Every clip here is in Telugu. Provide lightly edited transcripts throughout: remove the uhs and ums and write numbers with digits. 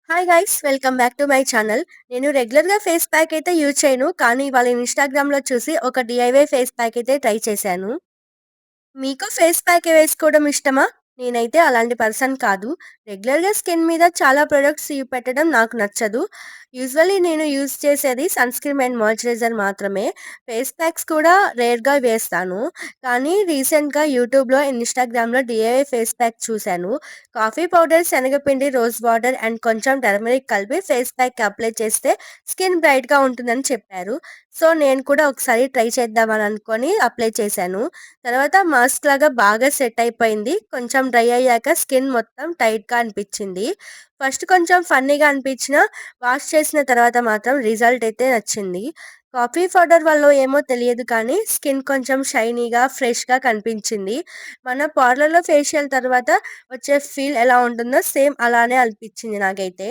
Hi guys welcome back to my channel. నేను రెగ్యులర్గా ఫేస్ ప్యాక్ అయితే యూజ్ చేయను, కానీ ఇవాళ ఇన్స్టాగ్రామ్లో చూసి ఒక డిఐవై ఫేస్ ప్యాక్ అయితే ట్రై చేశాను. మీకు ఫేస్ ప్యాక్ వేసుకోవడం ఇష్టమా? నేనైతే అలాంటి పర్సన్ కాదు. రెగ్యులర్‌గా స్కిన్ మీద చాలా ప్రొడక్ట్స్ పెట్టడం నాకు నచ్చదు. యూజువల్లీ నేను యూజ్ చేసేది సన్ స్క్రీన్ అండ్ మాయిశ్చరైజర్ మాత్రమే. ఫేస్ ప్యాక్స్ కూడా రేర్‌గా వేస్తాను. కానీ రీసెంట్‌గా యూట్యూబ్‌లో, ఇన్‌స్టాగ్రామ్‌లో డీఐవై ఫేస్ ప్యాక్ చూశాను. కాఫీ పౌడర్, శనగపిండి, రోజ్ వాటర్ అండ్ కొంచెం టర్మరిక్ కలిపి ఫేస్ ప్యాక్ అప్లై చేస్తే స్కిన్ బ్రైట్‌గా ఉంటుందని చెప్పారు. సో, నేను కూడా ఒకసారి ట్రై చేద్దామని అనుకోని అప్లై చేశాను. తర్వాత మాస్క్ లాగా బాగా సెట్ అయిపోయింది. కొంచెం డ్రై అయ్యాక స్కిన్ మొత్తం టైట్‌గా అనిపిచ్చింది. ఫస్ట్ కొంచెం ఫన్నీగా అనిపించినా, వాష్ చేసిన తర్వాత మాత్రం రిజల్ట్ అయితే నచ్చింది. కాఫీ పౌడర్ వల్లో ఏమో తెలియదు కానీ స్కిన్ కొంచెం షైనీగా, ఫ్రెష్‌గా కనిపించింది. మన పార్లర్‌లో ఫేషియల్ తర్వాత వచ్చే ఫీల్ ఎలా ఉంటుందో సేమ్ అలానే అనిపించింది నాకైతే.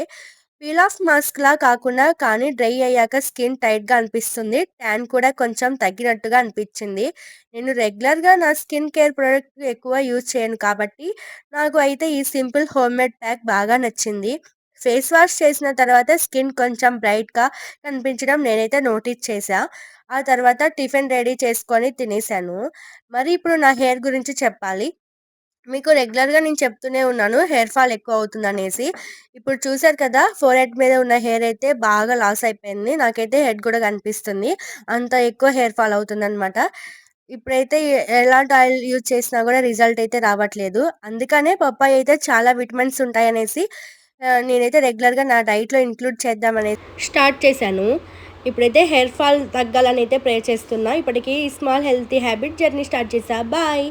పీల్ ఆఫ్ మాస్క్‌లా కాకుండా కానీ డ్రై అయ్యాక స్కిన్ టైట్‌గా అనిపిస్తుంది. ట్యాన్ కూడా కొంచెం తగ్గినట్టుగా అనిపించింది. నేను రెగ్యులర్‌గా నా స్కిన్ కేర్ ప్రొడక్ట్ ఎక్కువ యూజ్ చేయను కాబట్టి, నాకు అయితే ఈ సింపుల్ హోమ్‌మేడ్ ప్యాక్ బాగా నచ్చింది. ఫేస్ వాష్ చేసిన తర్వాత స్కిన్ కొంచెం బ్రైట్‌గా కనిపించడం నేనైతే నోటీస్ చేశా. ఆ తర్వాత టిఫిన్ రెడీ చేసుకొని తినేసాను. మరి ఇప్పుడు నా హెయిర్ గురించి చెప్పాలి. మీకు రెగ్యులర్‌గా నేను చెప్తూనే ఉన్నాను హెయిర్ ఫాల్ ఎక్కువ అవుతుందనేసి. ఇప్పుడు చూసారు కదా! ఫోర్‌హెడ్ మీద ఉన్న హెయిర్ అయితే బాగా లాస్ అయిపోయింది. నాకైతే హెడ్ కూడా కనిపిస్తుంది. అంత ఎక్కువ హెయిర్ ఫాల్ అవుతుందనమాట. ఇప్పుడైతే ఎలాంటి ఆయిల్ యూజ్ చేసినా కూడా రిజల్ట్ అయితే రావట్లేదు. అందుకనే పప్పాయ అయితే చాలా విటమిన్స్ ఉంటాయనేసి నేనైతే రెగ్యులర్‌గా నా డైట్‌లో ఇంక్లూడ్ చేద్దామనేసి స్టార్ట్ చేశాను. ఇప్పుడైతే హెయిర్ ఫాల్ తగ్గాలని అయితే ప్రే చేస్తున్నా. ఇప్పటికి small healthy habit journey start చేశా. బాయ్.